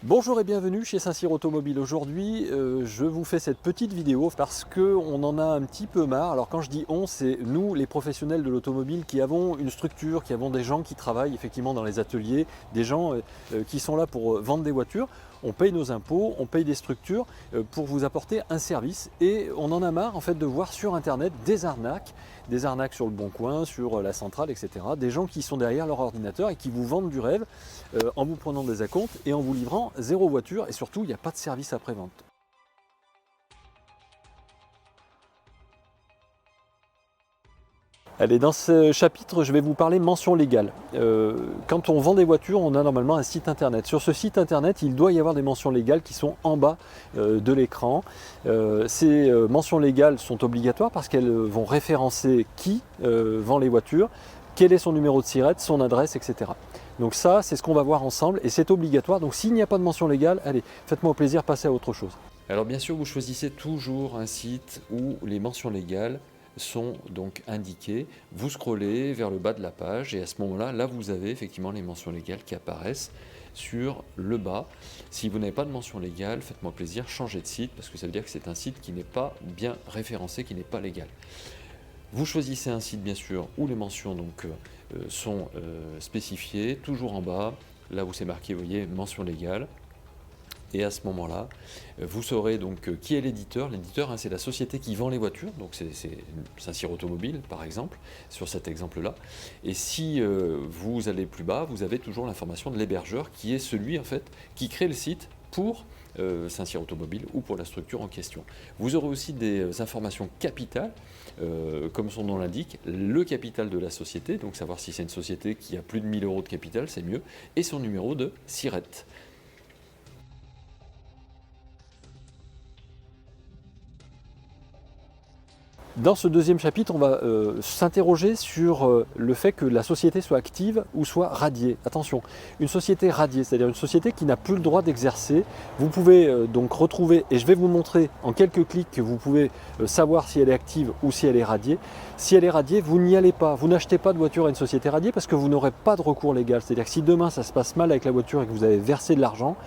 Bonjour et bienvenue chez Saint-Cyr Automobile. Aujourd'hui, je vous fais cette petite vidéo parce qu'on en a un petit peu marre. Alors quand je dis on, c'est nous, les professionnels de l'automobile, qui avons une structure, qui avons des gens qui travaillent effectivement dans les ateliers, des gens qui sont là pour vendre des voitures. On paye nos impôts, on paye des structures pour vous apporter un service et on en a marre en fait de voir sur internet des arnaques sur le Bon Coin, sur la centrale, etc. Des gens qui sont derrière leur ordinateur et qui vous vendent du rêve en vous prenant des acomptes et en vous livrant zéro voiture et surtout il n'y a pas de service après-vente. Allez, dans ce chapitre, je vais vous parler mention légale. Quand on vend des voitures, on a normalement un site internet. Sur ce site internet, il doit y avoir des mentions légales qui sont en bas de l'écran. Ces mentions légales sont obligatoires parce qu'elles vont référencer qui vend les voitures, quel est son numéro de SIRET, son adresse, etc. Donc ça, c'est ce qu'on va voir ensemble et c'est obligatoire. Donc s'il n'y a pas de mention légale, allez, faites-moi plaisir, passez à autre chose. Alors bien sûr, vous choisissez toujours un site où les mentions légales sont donc indiquées. Vous scrollez vers le bas de la page et à ce moment-là, là vous avez effectivement les mentions légales qui apparaissent sur le bas. Si vous n'avez pas de mention légale, faites-moi plaisir, changez de site parce que ça veut dire que c'est un site qui n'est pas bien référencé, qui n'est pas légal. Vous choisissez un site bien sûr où les mentions sont spécifiées, toujours en bas, là où c'est marqué, vous voyez, mention légale. Et à ce moment-là, vous saurez donc qui est l'éditeur. L'éditeur, c'est la société qui vend les voitures, donc c'est Saint-Cyr Automobile par exemple, sur cet exemple-là. Et si vous allez plus bas, vous avez toujours l'information de l'hébergeur qui est celui en fait qui crée le site pour Saint-Cyr Automobile ou pour la structure en question. Vous aurez aussi des informations capitales, comme son nom l'indique, le capital de la société, donc savoir si c'est une société qui a plus de 1000 € de capital, c'est mieux, et son numéro de SIRET. Dans ce deuxième chapitre, on va s'interroger sur le fait que la société soit active ou soit radiée. Attention, une société radiée, c'est-à-dire une société qui n'a plus le droit d'exercer. Vous pouvez donc retrouver, et je vais vous montrer en quelques clics que vous pouvez savoir si elle est active ou si elle est radiée. Si elle est radiée, vous n'y allez pas. Vous n'achetez pas de voiture à une société radiée parce que vous n'aurez pas de recours légal. C'est-à-dire que si demain ça se passe mal avec la voiture et que vous avez versé de l'argent,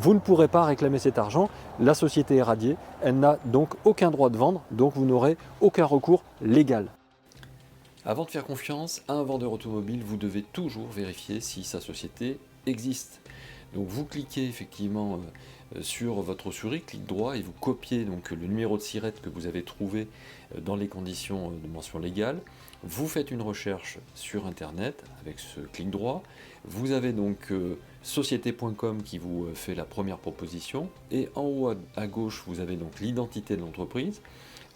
vous ne pourrez pas réclamer cet argent. La société est radiée, elle n'a donc aucun droit de vendre, donc vous n'aurez aucun recours légal. Avant de faire confiance à un vendeur automobile, vous devez toujours vérifier si sa société existe. Donc vous cliquez effectivement sur votre souris, clic droit, et vous copiez donc le numéro de SIRET que vous avez trouvé dans les conditions de mention légale. Vous faites une recherche sur internet avec ce clic droit. Vous avez donc société.com qui vous fait la première proposition, et en haut à gauche vous avez donc l'identité de l'entreprise.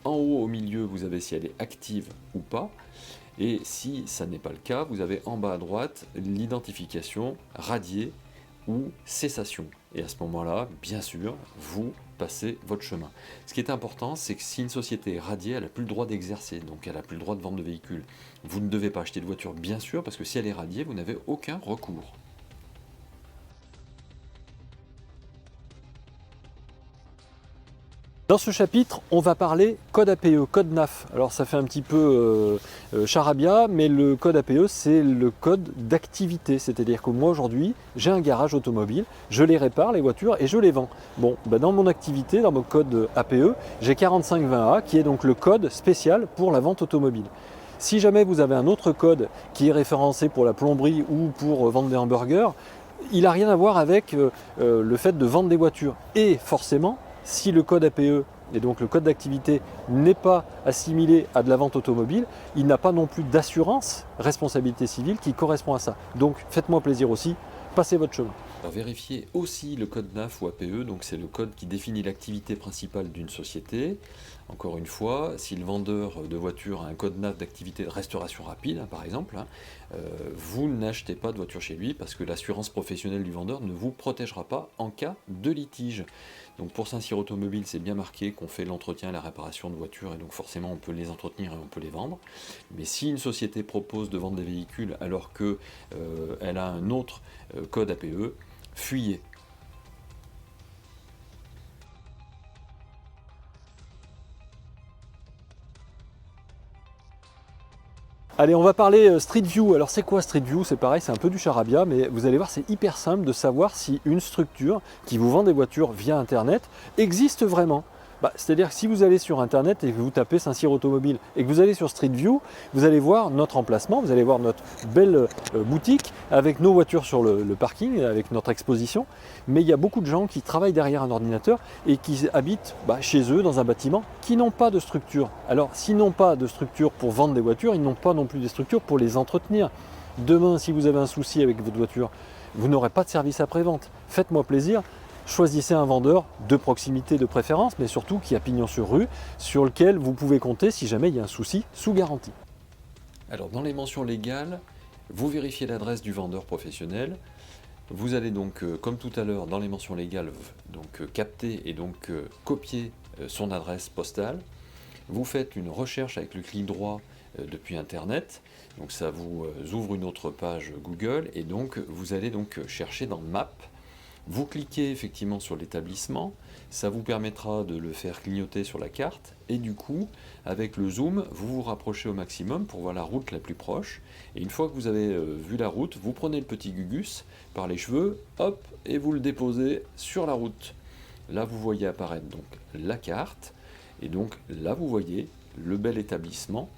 En haut au milieu vous avez si elle est active ou pas, et si ça n'est pas le cas, vous avez en bas à droite l'identification radiée ou cessation. Et à ce moment-là, bien sûr, vous passez votre chemin. Ce qui est important, c'est que si une société est radiée, elle n'a plus le droit d'exercer, donc elle n'a plus le droit de vendre de véhicules. Vous ne devez pas acheter de voiture, bien sûr, parce que si elle est radiée, vous n'avez aucun recours. Dans ce chapitre, on va parler code APE, code NAF. Alors ça fait un petit peu charabia, mais le code APE, c'est le code d'activité. C'est-à-dire que moi aujourd'hui, j'ai un garage automobile, je les répare, les voitures, et je les vends. Bon, dans mon activité, dans mon code APE, j'ai 4520A, qui est donc le code spécial pour la vente automobile. Si jamais vous avez un autre code qui est référencé pour la plomberie ou pour vendre des hamburgers, il n'a rien à voir avec le fait de vendre des voitures. Et forcément, si le code APE et donc le code d'activité n'est pas assimilé à de la vente automobile, il n'a pas non plus d'assurance responsabilité civile qui correspond à ça. Donc faites-moi plaisir aussi, passez votre chemin. Alors, vérifiez aussi le code NAF ou APE, donc c'est le code qui définit l'activité principale d'une société. Encore une fois, si le vendeur de voitures a un code NAF d'activité de restauration rapide, par exemple, vous n'achetez pas de voiture chez lui parce que l'assurance professionnelle du vendeur ne vous protégera pas en cas de litige. Donc pour Saint-Cyr Automobile, c'est bien marqué qu'on fait l'entretien et la réparation de voitures, et donc forcément on peut les entretenir et on peut les vendre. Mais si une société propose de vendre des véhicules alors qu'elle a un autre code APE, fuyez. Allez, on va parler Street View. Alors c'est quoi Street View? C'est pareil, c'est un peu du charabia, mais vous allez voir, c'est hyper simple de savoir si une structure qui vous vend des voitures via Internet existe vraiment. C'est-à-dire que si vous allez sur Internet et que vous tapez Saint-Cyr Automobile et que vous allez sur Street View, vous allez voir notre emplacement, vous allez voir notre belle boutique avec nos voitures sur le parking, avec notre exposition. Mais il y a beaucoup de gens qui travaillent derrière un ordinateur et qui habitent chez eux dans un bâtiment qui n'ont pas de structure. Alors s'ils n'ont pas de structure pour vendre des voitures, ils n'ont pas non plus de structure pour les entretenir. Demain, si vous avez un souci avec votre voiture, vous n'aurez pas de service après-vente. Faites-moi plaisir. Choisissez un vendeur de proximité de préférence, mais surtout qui a pignon sur rue, sur lequel vous pouvez compter si jamais il y a un souci sous garantie. Alors dans les mentions légales, vous vérifiez l'adresse du vendeur professionnel. Vous allez donc, comme tout à l'heure, dans les mentions légales, capter et copier son adresse postale. Vous faites une recherche avec le clic droit depuis Internet. Donc ça vous ouvre une autre page Google et donc vous allez chercher dans Maps. Vous cliquez effectivement sur l'établissement, ça vous permettra de le faire clignoter sur la carte et du coup, avec le zoom, vous vous rapprochez au maximum pour voir la route la plus proche. Et une fois que vous avez vu la route, vous prenez le petit Gugus par les cheveux, hop, et vous le déposez sur la route. Là, vous voyez apparaître donc la carte et donc là, vous voyez le bel établissement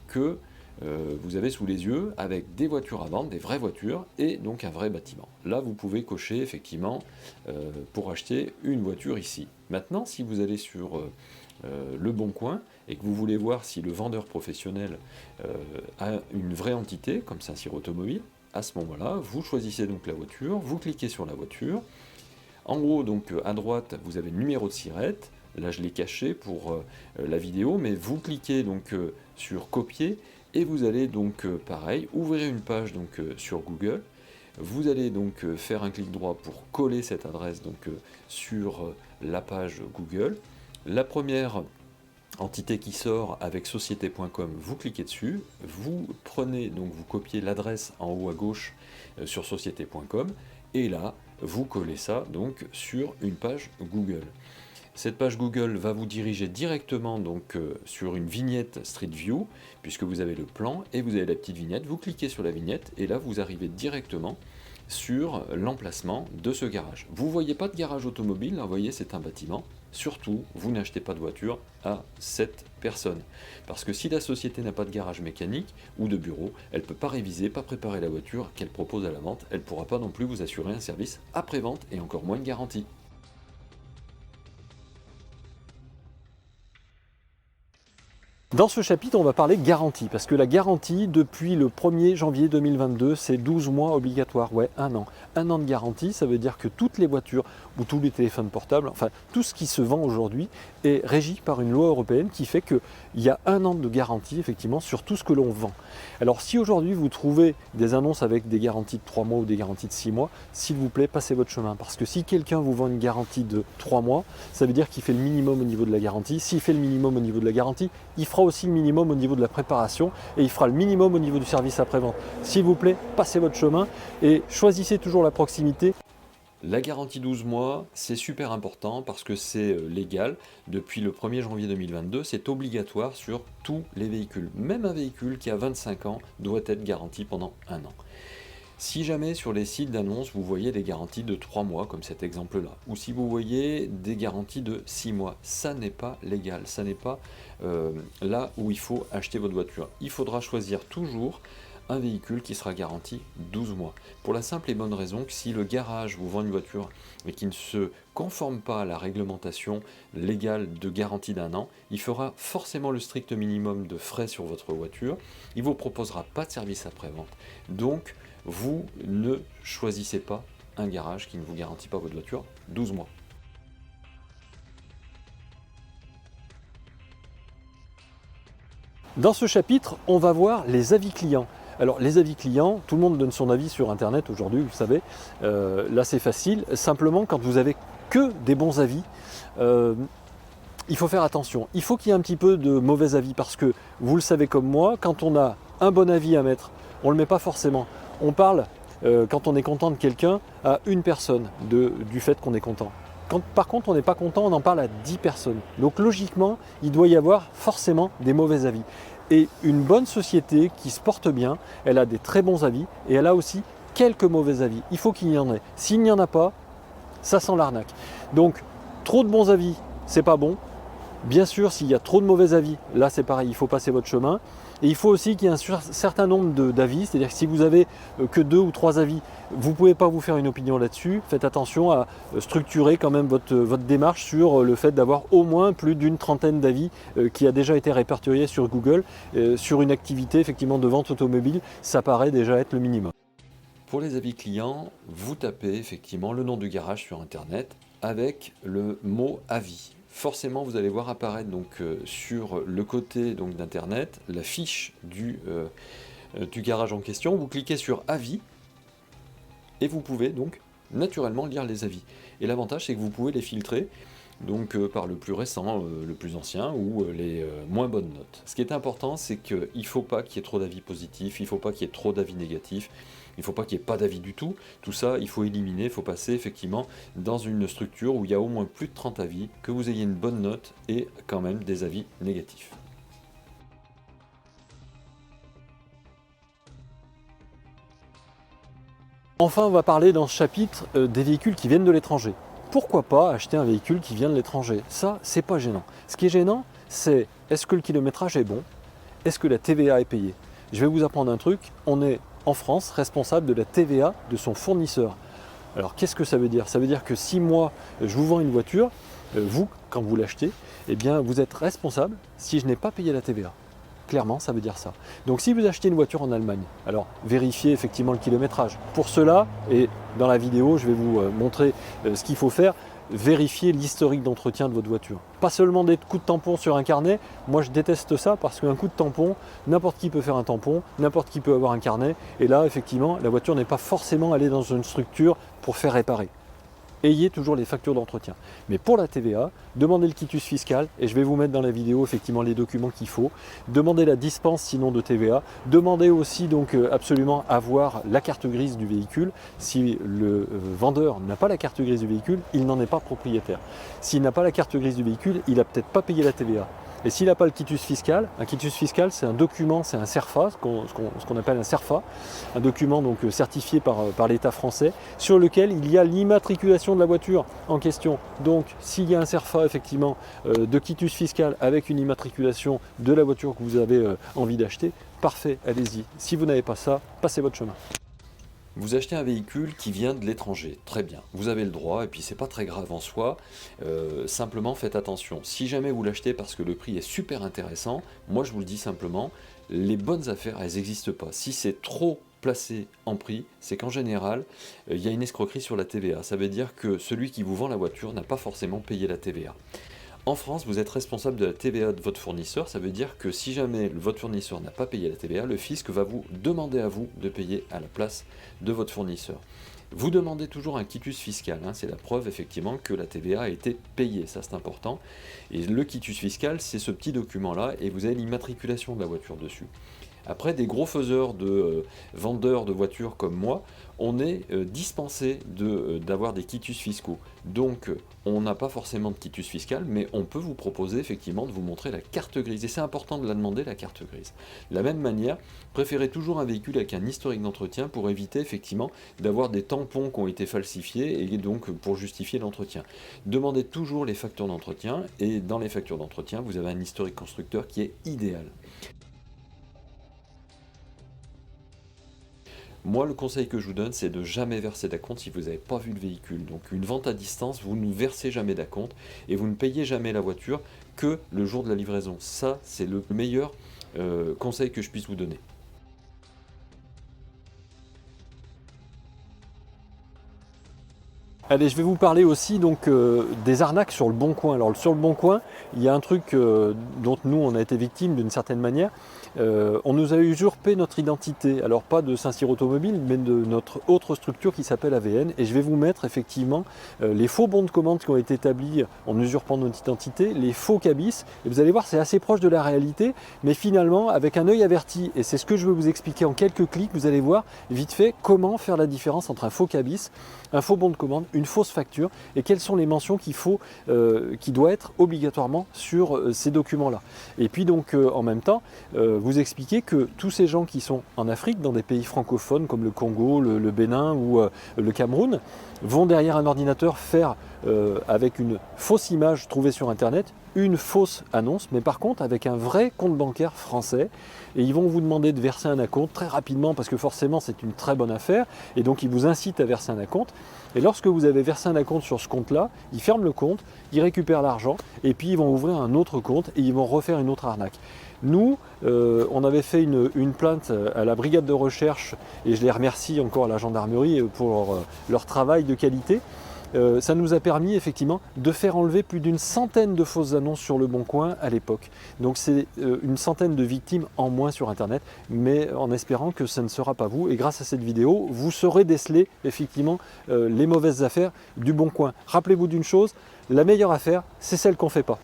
que vous avez sous les yeux avec des voitures à vendre, des vraies voitures et donc un vrai bâtiment. Là, vous pouvez cocher effectivement pour acheter une voiture ici. Maintenant, si vous allez sur Le Bon Coin et que vous voulez voir si le vendeur professionnel a une vraie entité, comme Saint-Cyr Automobile, à ce moment-là, vous choisissez donc la voiture, vous cliquez sur la voiture. En haut, à droite, vous avez le numéro de SIRET. Là, je l'ai caché pour la vidéo, mais vous cliquez sur copier. Et vous allez pareil, ouvrir une page sur Google. Vous allez faire un clic droit pour coller cette adresse sur la page Google. La première entité qui sort avec société.com, vous cliquez dessus. Vous prenez, vous copiez l'adresse en haut à gauche sur société.com. Et là, vous collez ça sur une page Google. Cette page Google va vous diriger directement sur une vignette Street View, puisque vous avez le plan et vous avez la petite vignette. Vous cliquez sur la vignette et là vous arrivez directement sur l'emplacement de ce garage. Vous ne voyez pas de garage automobile, là vous voyez c'est un bâtiment. Surtout, vous n'achetez pas de voiture à cette personne. Parce que si la société n'a pas de garage mécanique ou de bureau, elle ne peut pas réviser, pas préparer la voiture qu'elle propose à la vente. Elle ne pourra pas non plus vous assurer un service après-vente et encore moins une garantie. Dans ce chapitre, on va parler garantie, parce que la garantie, depuis le 1er janvier 2022, c'est 12 mois obligatoires, ouais, un an. Un an de garantie, ça veut dire que toutes les voitures ou tous les téléphones portables, enfin tout ce qui se vend aujourd'hui est régi par une loi européenne qui fait qu'il y a un an de garantie, effectivement, sur tout ce que l'on vend. Alors si aujourd'hui vous trouvez des annonces avec des garanties de 3 mois ou des garanties de 6 mois, s'il vous plaît, passez votre chemin, parce que si quelqu'un vous vend une garantie de 3 mois, ça veut dire qu'il fait le minimum au niveau de la garantie. S'il fait le minimum au niveau de la garantie, il fera aussi le minimum au niveau de la préparation et il fera le minimum au niveau du service après-vente. S'il vous plaît, passez votre chemin et choisissez toujours la proximité. La garantie 12 mois, c'est super important parce que c'est légal. Depuis le 1er janvier 2022, c'est obligatoire sur tous les véhicules. Même un véhicule qui a 25 ans doit être garanti pendant un an. Si jamais sur les sites d'annonce vous voyez des garanties de 3 mois comme cet exemple-là, ou si vous voyez des garanties de 6 mois, ça n'est pas légal, ça n'est pas là où il faut acheter votre voiture. Il faudra choisir toujours un véhicule qui sera garanti 12 mois. Pour la simple et bonne raison que si le garage vous vend une voiture et qui ne se conforme pas à la réglementation légale de garantie d'un an, il fera forcément le strict minimum de frais sur votre voiture, il ne vous proposera pas de service après-vente. Donc, vous ne choisissez pas un garage qui ne vous garantit pas votre voiture 12 mois. Dans ce chapitre, on va voir les avis clients. Alors les avis clients, tout le monde donne son avis sur Internet aujourd'hui, vous savez. Là c'est facile. Simplement, quand vous avez que des bons avis, il faut faire attention. Il faut qu'il y ait un petit peu de mauvais avis parce que, vous le savez comme moi, quand on a un bon avis à mettre, on ne le met pas forcément. On parle, quand on est content de quelqu'un, à une personne du fait qu'on est content. Quand par contre on n'est pas content, on en parle à 10 personnes. Donc logiquement, il doit y avoir forcément des mauvais avis. Et une bonne société qui se porte bien, elle a des très bons avis et elle a aussi quelques mauvais avis. Il faut qu'il y en ait. S'il n'y en a pas, ça sent l'arnaque. Donc, trop de bons avis, c'est pas bon. Bien sûr, s'il y a trop de mauvais avis, là c'est pareil, il faut passer votre chemin. Et il faut aussi qu'il y ait un certain nombre d'avis, c'est-à-dire que si vous avez que 2 ou 3 avis, vous ne pouvez pas vous faire une opinion là-dessus. Faites attention à structurer quand même votre démarche sur le fait d'avoir au moins plus d'une trentaine d'avis qui a déjà été répertorié sur Google. Sur une activité effectivement de vente automobile, ça paraît déjà être le minimum. Pour les avis clients, vous tapez effectivement le nom du garage sur Internet avec le mot avis. Forcément, vous allez voir apparaître donc, sur le côté d'Internet la fiche du garage en question. Vous cliquez sur avis et vous pouvez donc naturellement lire les avis. Et l'avantage, c'est que vous pouvez les filtrer donc, par le plus récent, le plus ancien ou les moins bonnes notes. Ce qui est important, c'est qu'il ne faut pas qu'il y ait trop d'avis positifs, il ne faut pas qu'il y ait trop d'avis négatifs. Il ne faut pas qu'il n'y ait pas d'avis du tout. Tout ça, il faut éliminer. Il faut passer effectivement dans une structure où il y a au moins plus de 30 avis, que vous ayez une bonne note et quand même des avis négatifs. Enfin, on va parler dans ce chapitre des véhicules qui viennent de l'étranger. Pourquoi pas acheter un véhicule qui vient de l'étranger? Ça, c'est pas gênant. Ce qui est gênant, c'est est-ce que le kilométrage est bon? Est-ce que la TVA est payée? Je vais vous apprendre un truc. On est en France responsable de la TVA de son fournisseur. Alors qu'est-ce que ça veut dire? Ça veut dire que si moi je vous vends une voiture, vous quand vous l'achetez, eh bien vous êtes responsable si je n'ai pas payé la TVA. Clairement, ça veut dire ça. Donc si vous achetez une voiture en Allemagne, alors vérifiez effectivement le kilométrage. Pour cela, et dans la vidéo, je vais vous montrer ce qu'il faut faire. Vérifiez l'historique d'entretien de votre voiture. Pas seulement des coups de tampon sur un carnet, moi je déteste ça parce qu'un coup de tampon, n'importe qui peut faire un tampon, n'importe qui peut avoir un carnet, et là effectivement la voiture n'est pas forcément allée dans une structure pour faire réparer. Ayez toujours les factures d'entretien. Mais pour la TVA, demandez le quitus fiscal, et je vais vous mettre dans la vidéo effectivement les documents qu'il faut. Demandez la dispense sinon de TVA. Demandez aussi donc absolument avoir la carte grise du véhicule. Si le vendeur n'a pas la carte grise du véhicule, il n'en est pas propriétaire. S'il n'a pas la carte grise du véhicule, il n'a peut-être pas payé la TVA. Et s'il n'a pas le quitus fiscal, un quitus fiscal c'est un document, c'est un CERFA, ce qu'on appelle un CERFA, un document donc certifié par l'État français, sur lequel il y a l'immatriculation de la voiture en question. Donc s'il y a un CERFA effectivement de quitus fiscal avec une immatriculation de la voiture que vous avez envie d'acheter, parfait, allez-y. Si vous n'avez pas ça, passez votre chemin. Vous achetez un véhicule qui vient de l'étranger, très bien, vous avez le droit, et puis c'est pas très grave en soi, simplement faites attention. Si jamais vous l'achetez parce que le prix est super intéressant, moi je vous le dis simplement, les bonnes affaires, elles n'existent pas. Si c'est trop placé en prix, c'est qu'en général, il y a une escroquerie sur la TVA. Ça veut dire que celui qui vous vend la voiture n'a pas forcément payé la TVA. En France, vous êtes responsable de la TVA de votre fournisseur, ça veut dire que si jamais votre fournisseur n'a pas payé la TVA, le fisc va vous demander à vous de payer à la place de votre fournisseur. Vous demandez toujours un quitus fiscal, hein, c'est la preuve effectivement que la TVA a été payée, ça c'est important. Et le quitus fiscal, c'est ce petit document-là, et vous avez l'immatriculation de la voiture dessus. Après, des gros faiseurs de vendeurs de voitures comme moi, on est dispensé d'avoir des quitus fiscaux. Donc, on n'a pas forcément de quitus fiscal, mais on peut vous proposer effectivement de vous montrer la carte grise. Et c'est important de la demander, la carte grise. De la même manière, préférez toujours un véhicule avec un historique d'entretien pour éviter effectivement d'avoir des tampons qui ont été falsifiés et donc pour justifier l'entretien. Demandez toujours les factures d'entretien, et dans les factures d'entretien, vous avez un historique constructeur qui est idéal. Moi, le conseil que je vous donne, c'est de jamais verser d'acompte si vous n'avez pas vu le véhicule. Donc une vente à distance, vous ne versez jamais d'acompte et vous ne payez jamais la voiture que le jour de la livraison. Ça, c'est le meilleur conseil que je puisse vous donner. Allez, je vais vous parler aussi donc des arnaques sur le Bon Coin. Alors sur le Bon Coin, il y a un truc dont nous on a été victimes d'une certaine manière. On nous a usurper notre identité. Alors pas de Saint-Cyr Automobile, mais de notre autre structure qui s'appelle AVN. Et je vais vous mettre effectivement les faux bons de commande qui ont été établis en usurpant notre identité, les faux cabis. Et vous allez voir, c'est assez proche de la réalité, mais finalement, avec un œil averti, et c'est ce que je vais vous expliquer en quelques clics, vous allez voir vite fait comment faire la différence entre un faux cabis, un faux bon de commande, une fausse facture, et quelles sont les mentions qui doivent être obligatoirement sur ces documents-là. Et puis donc en même temps, vous expliquer que tous ces gens qui sont en Afrique, dans des pays francophones comme le Congo, le Bénin ou le Cameroun, vont derrière un ordinateur faire avec une fausse image trouvée sur internet, une fausse annonce, mais par contre avec un vrai compte bancaire français, et ils vont vous demander de verser un acompte très rapidement parce que forcément c'est une très bonne affaire, et donc ils vous incitent à verser un acompte. Et lorsque vous avez versé un acompte sur ce compte-là, ils ferment le compte, ils récupèrent l'argent, et puis ils vont ouvrir un autre compte et ils vont refaire une autre arnaque. Nous, on avait fait une plainte à la brigade de recherche, et je les remercie encore à la gendarmerie pour leur travail de qualité. Ça nous a permis effectivement de faire enlever plus d'une centaine de fausses annonces sur Le Bon Coin à l'époque. Donc c'est une centaine de victimes en moins sur Internet, mais en espérant que ça ne sera pas vous. Et grâce à cette vidéo, vous saurez déceler effectivement les mauvaises affaires du Bon Coin. Rappelez-vous d'une chose, la meilleure affaire, c'est celle qu'on ne fait pas.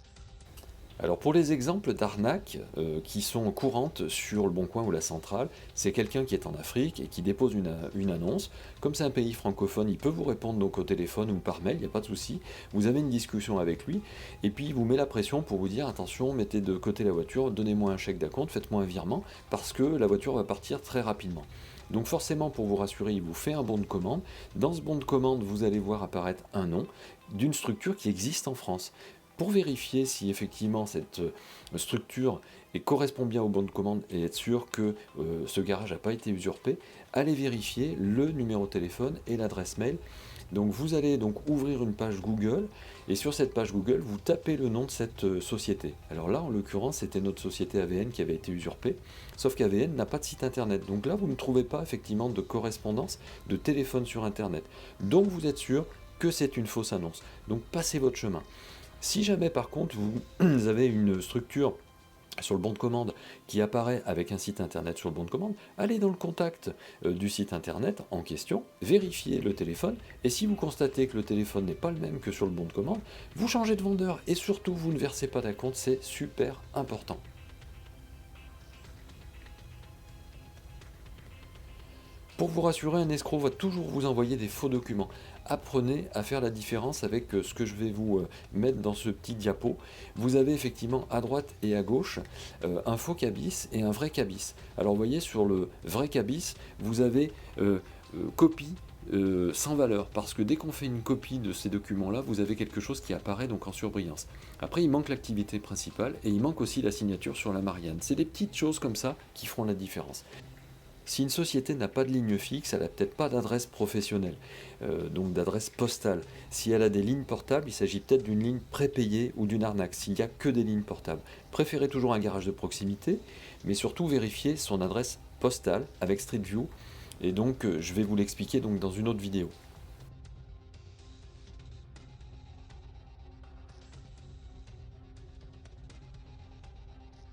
Alors pour les exemples d'arnaques qui sont courantes sur Le Bon Coin ou la Centrale, c'est quelqu'un qui est en Afrique et qui dépose une annonce. Comme c'est un pays francophone, il peut vous répondre donc au téléphone ou par mail, il n'y a pas de souci. Vous avez une discussion avec lui et puis il vous met la pression pour vous dire attention, mettez de côté la voiture, donnez-moi un chèque d'acompte, faites-moi un virement parce que la voiture va partir très rapidement. Donc forcément, pour vous rassurer, il vous fait un bon de commande. Dans ce bon de commande, vous allez voir apparaître un nom d'une structure qui existe en France. Pour vérifier si effectivement cette structure correspond bien au bon de commande et être sûr que ce garage n'a pas été usurpé, allez vérifier le numéro de téléphone et l'adresse mail. Donc vous allez donc ouvrir une page Google et sur cette page Google, vous tapez le nom de cette société. Alors là, en l'occurrence, c'était notre société AVN qui avait été usurpée, sauf qu'AVN n'a pas de site internet. Donc là, vous ne trouvez pas effectivement de correspondance de téléphone sur internet. Donc vous êtes sûr que c'est une fausse annonce. Donc passez votre chemin. Si jamais par contre vous avez une structure sur le bon de commande qui apparaît avec un site internet sur le bon de commande, allez dans le contact du site internet en question, vérifiez le téléphone, et si vous constatez que le téléphone n'est pas le même que sur le bon de commande, vous changez de vendeur et surtout vous ne versez pas d'acompte, c'est super important. Pour vous rassurer, un escroc va toujours vous envoyer des faux documents. Apprenez à faire la différence avec ce que je vais vous mettre dans ce petit diapo. Vous avez effectivement à droite et à gauche un faux cabis et un vrai cabis. Alors vous voyez, sur le vrai cabis, vous avez copie sans valeur, parce que dès qu'on fait une copie de ces documents-là, vous avez quelque chose qui apparaît donc en surbrillance. Après, il manque l'activité principale et il manque aussi la signature sur la Marianne. C'est des petites choses comme ça qui feront la différence. Si une société n'a pas de ligne fixe, elle n'a peut-être pas d'adresse professionnelle, donc d'adresse postale. Si elle a des lignes portables, il s'agit peut-être d'une ligne prépayée ou d'une arnaque, s'il n'y a que des lignes portables. Préférez toujours un garage de proximité, mais surtout vérifiez son adresse postale avec Street View, et donc je vais vous l'expliquer donc dans une autre vidéo.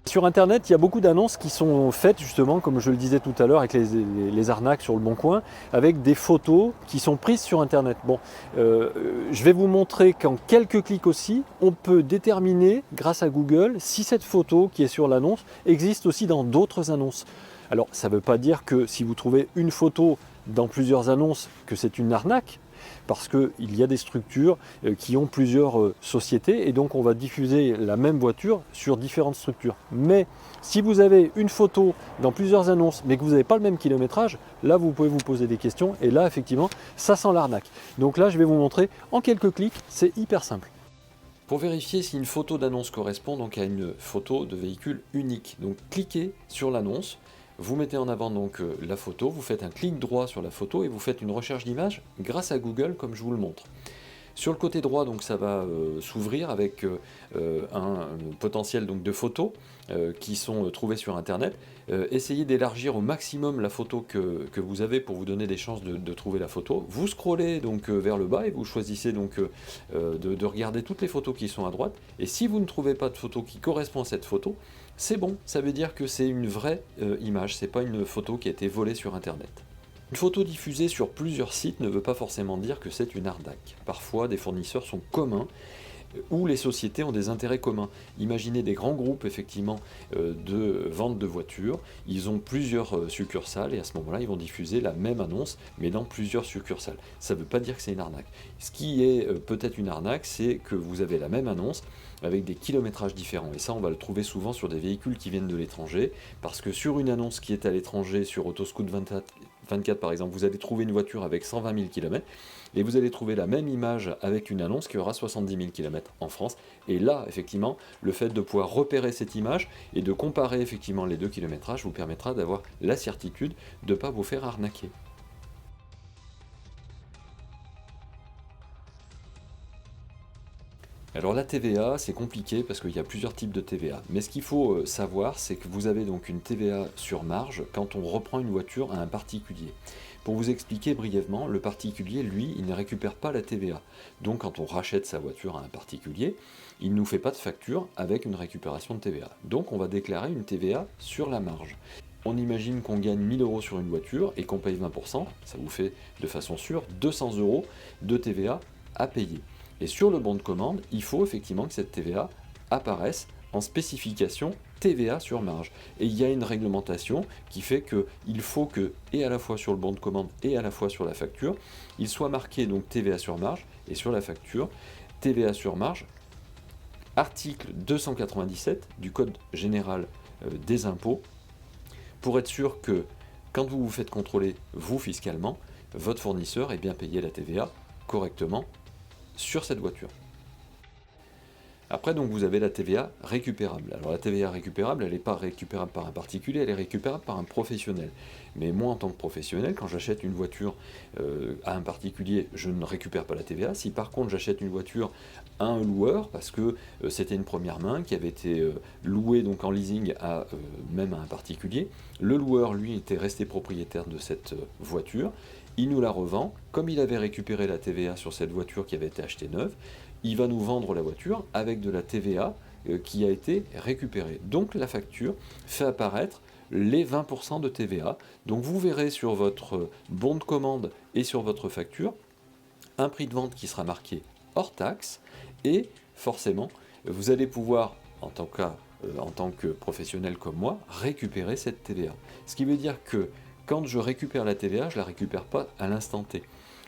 Sur Internet, il y a beaucoup d'annonces qui sont faites justement, comme je le disais tout à l'heure, avec les arnaques sur Le Bon Coin, avec des photos qui sont prises sur Internet. Bon, je vais vous montrer qu'en quelques clics aussi, on peut déterminer, grâce à Google, si cette photo qui est sur l'annonce existe aussi dans d'autres annonces. Alors, ça ne veut pas dire que si vous trouvez une photo dans plusieurs annonces, que c'est une arnaque, parce qu'il y a des structures qui ont plusieurs sociétés et donc on va diffuser la même voiture sur différentes structures. Mais si vous avez une photo dans plusieurs annonces mais que vous n'avez pas le même kilométrage, là vous pouvez vous poser des questions et là effectivement ça sent l'arnaque. Donc là je vais vous montrer en quelques clics, c'est hyper simple. Pour vérifier si une photo d'annonce correspond donc à une photo de véhicule unique, donc cliquez sur l'annonce. Vous mettez en avant donc la photo, vous faites un clic droit sur la photo et vous faites une recherche d'image grâce à Google comme je vous le montre. Sur le côté droit, donc, ça va s'ouvrir avec un potentiel donc, de photos qui sont trouvées sur Internet. Essayez d'élargir au maximum la photo que vous avez pour vous donner des chances de trouver la photo. Vous scrollez donc vers le bas et vous choisissez donc de regarder toutes les photos qui sont à droite. Et si vous ne trouvez pas de photo qui correspond à cette photo, c'est bon, ça veut dire que c'est une vraie image, c'est pas une photo qui a été volée sur internet. Une photo diffusée sur plusieurs sites ne veut pas forcément dire que c'est une arnaque. Parfois, des fournisseurs sont communs où les sociétés ont des intérêts communs. Imaginez des grands groupes effectivement de vente de voitures, ils ont plusieurs succursales et à ce moment-là ils vont diffuser la même annonce mais dans plusieurs succursales. Ça ne veut pas dire que c'est une arnaque. Ce qui est peut-être une arnaque, c'est que vous avez la même annonce avec des kilométrages différents et ça on va le trouver souvent sur des véhicules qui viennent de l'étranger parce que sur une annonce qui est à l'étranger sur Autoscout 24 par exemple, vous allez trouver une voiture avec 120 000 km et vous allez trouver la même image avec une annonce qui aura 70 000 km en France. Et là, effectivement, le fait de pouvoir repérer cette image et de comparer effectivement les deux kilométrages vous permettra d'avoir la certitude de ne pas vous faire arnaquer. Alors la TVA, c'est compliqué parce qu'il y a plusieurs types de TVA. Mais ce qu'il faut savoir, c'est que vous avez donc une TVA sur marge quand on reprend une voiture à un particulier. Pour vous expliquer brièvement, le particulier, lui, il ne récupère pas la TVA. Donc quand on rachète sa voiture à un particulier, il ne nous fait pas de facture avec une récupération de TVA. Donc on va déclarer une TVA sur la marge. On imagine qu'on gagne 1000 euros sur une voiture et qu'on paye 20%, ça vous fait de façon sûre 200 euros de TVA à payer. Et sur le bon de commande, il faut effectivement que cette TVA apparaisse en spécification TVA sur marge. Et il y a une réglementation qui fait qu'il faut que, et à la fois sur le bon de commande et à la fois sur la facture, il soit marqué donc TVA sur marge et sur la facture TVA sur marge, article 297 du Code général des impôts, pour être sûr que quand vous vous faites contrôler, vous fiscalement, votre fournisseur est bien payé la TVA correctement sur cette voiture. Après, donc, vous avez la TVA récupérable. Alors la TVA récupérable, elle n'est pas récupérable par un particulier, elle est récupérable par un professionnel. Mais moi, en tant que professionnel, quand j'achète une voiture à un particulier, je ne récupère pas la TVA. Si par contre j'achète une voiture à un loueur, parce que c'était une première main qui avait été louée donc en leasing même à un particulier, le loueur, lui, était resté propriétaire de cette voiture, il nous la revend, comme il avait récupéré la TVA sur cette voiture qui avait été achetée neuve, il va nous vendre la voiture avec de la TVA qui a été récupérée. Donc la facture fait apparaître les 20% de TVA. Donc vous verrez sur votre bon de commande et sur votre facture un prix de vente qui sera marqué hors taxe et forcément vous allez pouvoir, en tant que professionnel comme moi, récupérer cette TVA. Ce qui veut dire que quand je récupère la TVA, je ne la récupère pas à l'instant T.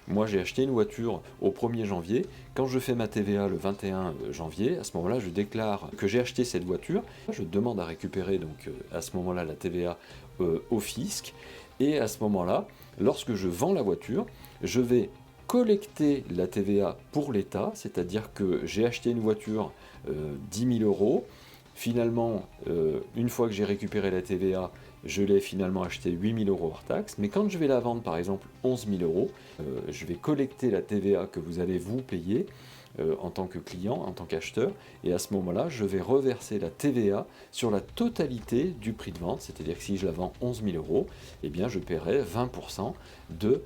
Moi, j'ai acheté une voiture au 1er janvier. Quand je fais ma TVA le 21 janvier, à ce moment-là, je déclare que j'ai acheté cette voiture. Je demande à récupérer donc à ce moment-là la TVA au fisc. Et à ce moment-là, lorsque je vends la voiture, je vais collecter la TVA pour l'État, c'est-à-dire que j'ai acheté une voiture 10 000 euros. Finalement, une fois que j'ai récupéré la TVA, je l'ai finalement acheté 8 000 euros hors taxe, mais quand je vais la vendre par exemple 11 000 euros, je vais collecter la TVA que vous allez vous payer en tant que client, en tant qu'acheteur, et à ce moment-là, je vais reverser la TVA sur la totalité du prix de vente, c'est-à-dire que si je la vends 11 000 euros, eh bien je paierai 20% de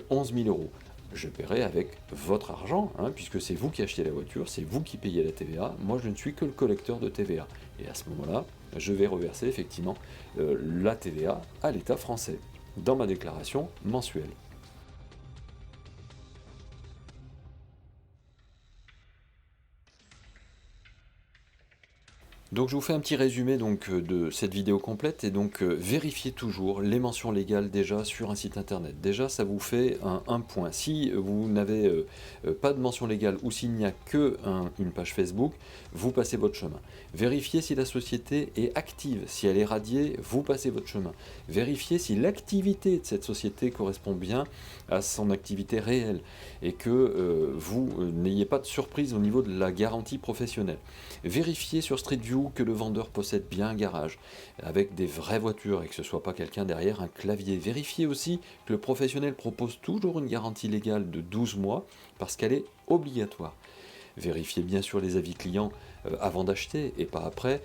11 000 euros. Je paierai avec votre argent, hein, puisque c'est vous qui achetez la voiture, c'est vous qui payez la TVA, moi je ne suis que le collecteur de TVA. Et à ce moment-là, je vais reverser effectivement la TVA à l'État français, dans ma déclaration mensuelle. Donc je vous fais un petit résumé donc, de cette vidéo complète et donc vérifiez toujours les mentions légales déjà sur un site internet. Déjà ça vous fait un point. Si vous n'avez pas de mention légale ou s'il n'y a que une page Facebook, vous passez votre chemin. Vérifiez si la société est active, si elle est radiée, vous passez votre chemin. Vérifiez si l'activité de cette société correspond bien à son activité réelle et que vous n'ayez pas de surprise au niveau de la garantie professionnelle. Vérifiez sur Street View que le vendeur possède bien un garage avec des vraies voitures et que ce ne soit pas quelqu'un derrière un clavier. Vérifiez aussi que le professionnel propose toujours une garantie légale de 12 mois parce qu'elle est obligatoire. Vérifiez bien sûr les avis clients avant d'acheter et pas après,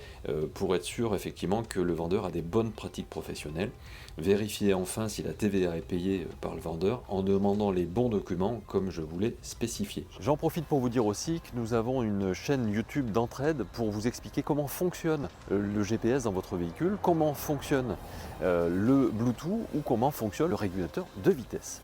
pour être sûr effectivement que le vendeur a des bonnes pratiques professionnelles. Vérifiez enfin si la TVA est payée par le vendeur en demandant les bons documents comme je vous l'ai spécifié. J'en profite pour vous dire aussi que nous avons une chaîne YouTube d'entraide pour vous expliquer comment fonctionne le GPS dans votre véhicule, comment fonctionne le Bluetooth ou comment fonctionne le régulateur de vitesse.